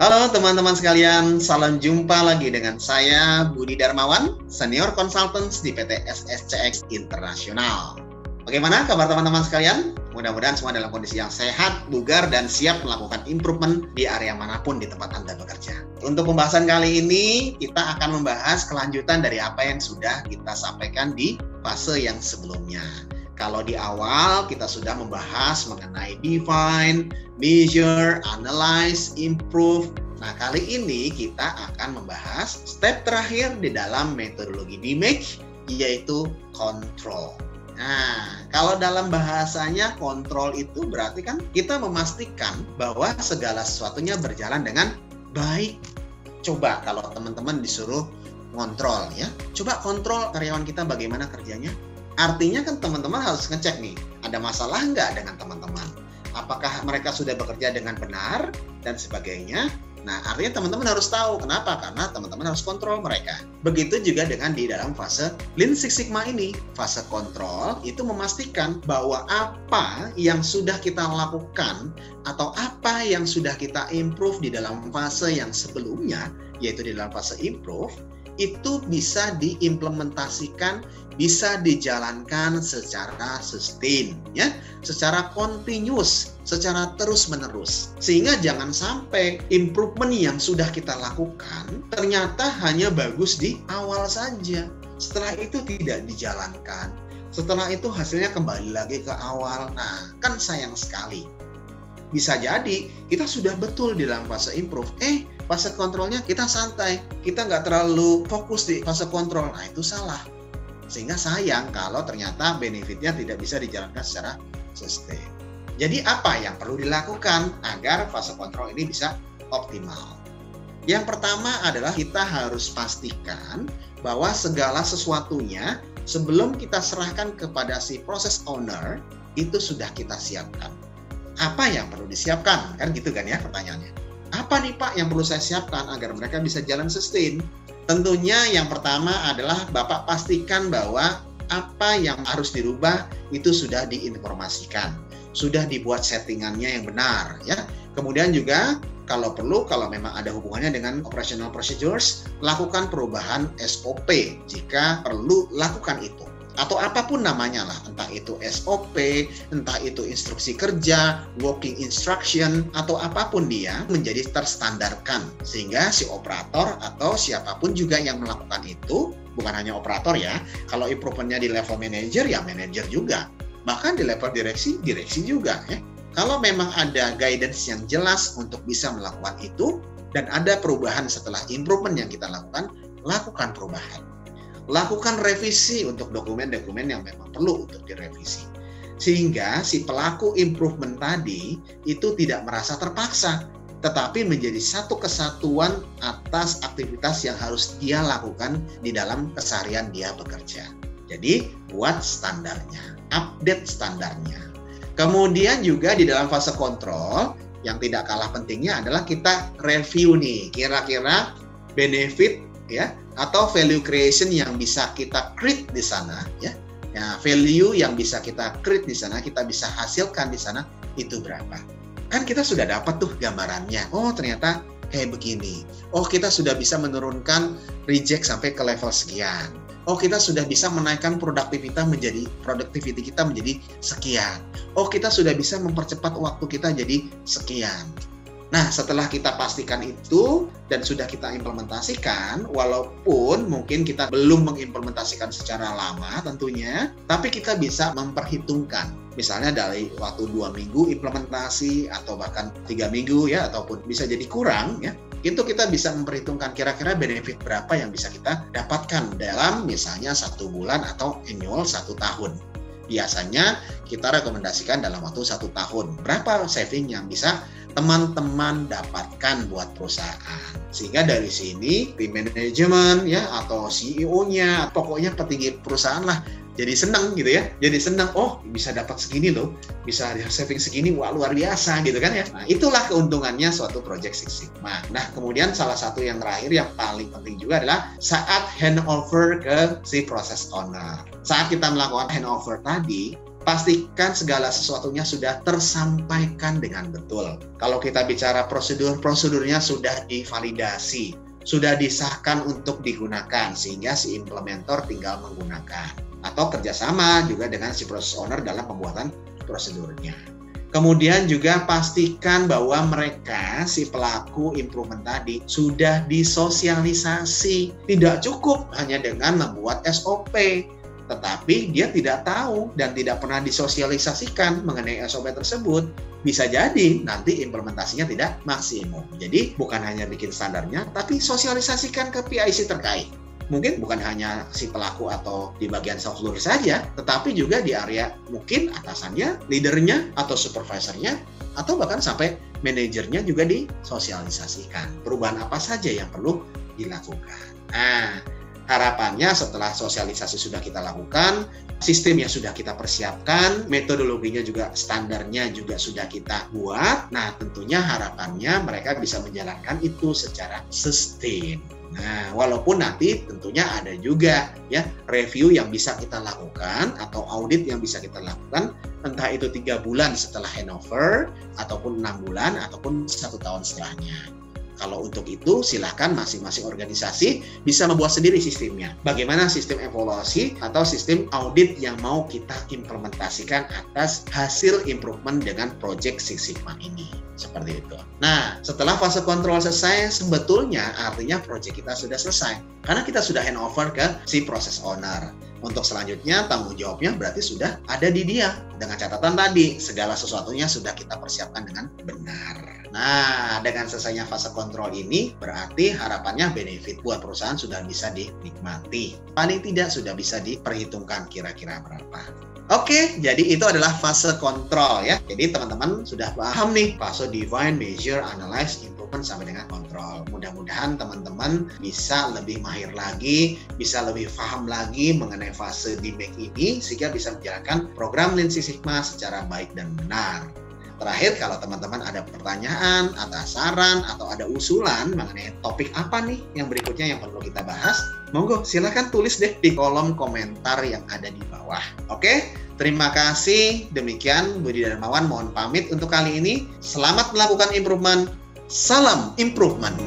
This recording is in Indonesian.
Halo teman-teman sekalian, salam jumpa lagi dengan saya Budi Darmawan, Senior Consultants di PT SSCX Internasional. Bagaimana kabar teman-teman sekalian? Mudah-mudahan semua dalam kondisi yang sehat, bugar, dan siap melakukan improvement di area manapun di tempat Anda bekerja. Untuk pembahasan kali ini, kita akan membahas kelanjutan dari apa yang sudah kita sampaikan di fase yang sebelumnya. Kalau di awal kita sudah membahas mengenai define, measure, analyze, improve. Nah, kali ini kita akan membahas step terakhir di dalam metodologi DMAIC, yaitu control. Nah, kalau dalam bahasanya kontrol itu berarti kan kita memastikan bahwa segala sesuatunya berjalan dengan baik. Coba kalau teman-teman disuruh ngontrol ya, coba kontrol karyawan kita bagaimana kerjanya. Artinya kan teman-teman harus ngecek nih, ada masalah nggak dengan teman-teman? Apakah mereka sudah bekerja dengan benar dan sebagainya? Nah, artinya teman-teman harus tahu. Kenapa? Karena teman-teman harus kontrol mereka. Begitu juga dengan di dalam fase Lean Six Sigma ini. Fase kontrol itu memastikan bahwa apa yang sudah kita lakukan atau apa yang sudah kita improve di dalam fase yang sebelumnya, yaitu di dalam fase improve, itu bisa diimplementasikan, bisa dijalankan secara sustain, ya, secara continuous, secara terus-menerus. Sehingga jangan sampai improvement yang sudah kita lakukan ternyata hanya bagus di awal saja. Setelah itu tidak dijalankan. Setelah itu hasilnya kembali lagi ke awal. Nah, kan sayang sekali. Bisa jadi kita sudah betul di dalam fase improve, fase kontrolnya kita santai, kita nggak terlalu fokus di fase kontrol. Nah, itu salah. Sehingga sayang kalau ternyata benefitnya tidak bisa dijalankan secara sustain. Jadi apa yang perlu dilakukan agar fase kontrol ini bisa optimal? Yang pertama adalah kita harus pastikan bahwa segala sesuatunya sebelum kita serahkan kepada si process owner itu sudah kita siapkan. Apa yang perlu disiapkan? Kan gitu kan ya pertanyaannya. Apa nih Pak yang perlu saya siapkan agar mereka bisa jalan sustain? Tentunya yang pertama adalah Bapak pastikan bahwa apa yang harus dirubah itu sudah diinformasikan, sudah dibuat settingannya yang benar, ya. Kemudian juga kalau perlu, kalau memang ada hubungannya dengan operational procedures, lakukan perubahan SOP jika perlu lakukan itu. Atau apapun namanya lah, entah itu SOP, entah itu instruksi kerja, working instruction, atau apapun dia menjadi terstandarkan. Sehingga si operator atau siapapun juga yang melakukan itu, bukan hanya operator ya, kalau improvementnya di level manager, ya manager juga. Bahkan di level direksi, direksi juga ya. Kalau memang ada guidance yang jelas untuk bisa melakukan itu, dan ada perubahan setelah improvement yang kita lakukan perubahan. Lakukan revisi untuk dokumen-dokumen yang memang perlu untuk direvisi. Sehingga si pelaku improvement tadi itu tidak merasa terpaksa, tetapi menjadi satu kesatuan atas aktivitas yang harus dia lakukan di dalam keseharian dia bekerja. Jadi, buat standarnya, update standarnya. Kemudian juga di dalam fase kontrol, yang tidak kalah pentingnya adalah kita review nih, kira-kira benefit ya atau value creation yang bisa kita create di sana ya. Ya, value yang bisa kita create di sana, kita bisa hasilkan di sana itu berapa. Kan kita sudah dapat tuh gambarannya. Oh, ternyata kayak begini. Oh, kita sudah bisa menurunkan reject sampai ke level sekian. Oh, kita sudah bisa menaikkan productivity kita menjadi sekian. Oh, kita sudah bisa mempercepat waktu kita jadi sekian. Nah, setelah kita pastikan itu dan sudah kita implementasikan, walaupun mungkin kita belum mengimplementasikan secara lama tentunya, tapi kita bisa memperhitungkan. Misalnya dari waktu 2 minggu implementasi atau bahkan 3 minggu ya, ataupun bisa jadi kurang ya, itu kita bisa memperhitungkan kira-kira benefit berapa yang bisa kita dapatkan dalam misalnya 1 bulan atau annual 1 tahun. Biasanya kita rekomendasikan dalam waktu 1 tahun. Berapa saving yang bisa teman-teman dapatkan buat perusahaan. Sehingga dari sini tim manajemen ya atau CEO-nya, pokoknya petinggi perusahaan lah jadi senang gitu ya. Jadi senang, oh bisa dapat segini loh, bisa saving segini, wah luar biasa gitu kan ya. Nah, itulah keuntungannya suatu Project Six Sigma. Nah, kemudian salah satu yang terakhir yang paling penting juga adalah saat handover ke si process owner. Saat kita melakukan handover tadi, pastikan segala sesuatunya sudah tersampaikan dengan betul. Kalau kita bicara prosedurnya sudah divalidasi, sudah disahkan untuk digunakan, sehingga si implementer tinggal menggunakan. Atau kerjasama juga dengan si process owner dalam pembuatan prosedurnya. Kemudian juga pastikan bahwa mereka, si pelaku improvement tadi, sudah disosialisasi. Tidak cukup hanya dengan membuat SOP, tetapi dia tidak tahu dan tidak pernah disosialisasikan mengenai SOP tersebut, bisa jadi nanti implementasinya tidak maksimum. Jadi bukan hanya bikin standarnya, tapi sosialisasikan ke PIC terkait. Mungkin bukan hanya si pelaku atau di bagian shop floor saja, tetapi juga di area mungkin atasannya, leadernya, atau supervisornya, atau bahkan sampai manajernya juga disosialisasikan. Perubahan apa saja yang perlu dilakukan. Nah, harapannya setelah sosialisasi sudah kita lakukan, sistem yang sudah kita persiapkan, metodologinya juga, standarnya juga sudah kita buat. Nah, tentunya harapannya mereka bisa menjalankan itu secara sustain. Nah, walaupun nanti tentunya ada juga ya review yang bisa kita lakukan atau audit yang bisa kita lakukan, entah itu 3 bulan setelah handover, ataupun 6 bulan, ataupun 1 tahun setelahnya. Kalau untuk itu, silahkan masing-masing organisasi bisa membuat sendiri sistemnya. Bagaimana sistem evaluasi atau sistem audit yang mau kita implementasikan atas hasil improvement dengan Project Six Sigma ini. Seperti itu. Nah, setelah fase kontrol selesai, sebetulnya artinya project kita sudah selesai. Karena kita sudah handover ke si process owner. Untuk selanjutnya, tanggung jawabnya berarti sudah ada di dia. Dengan catatan tadi, segala sesuatunya sudah kita persiapkan dengan benar. Nah, dengan selesainya fase kontrol ini, berarti harapannya benefit buat perusahaan sudah bisa dinikmati. Paling tidak sudah bisa diperhitungkan kira-kira berapa. Oke, jadi itu adalah fase kontrol ya. Jadi teman-teman sudah paham nih fase define, measure, analyze, improvement sampai dengan kontrol. Mudah-mudahan teman-teman bisa lebih mahir lagi, bisa lebih paham lagi mengenai fase DMAIC ini sehingga bisa menjalankan program Lean Six Sigma secara baik dan benar. Terakhir, kalau teman-teman ada pertanyaan, ada saran, atau ada usulan mengenai topik apa nih yang berikutnya yang perlu kita bahas, monggo silahkan tulis deh di kolom komentar yang ada di bawah. Oke, terima kasih. Demikian Budi Darmawan mohon pamit untuk kali ini. Selamat melakukan improvement. Salam improvement.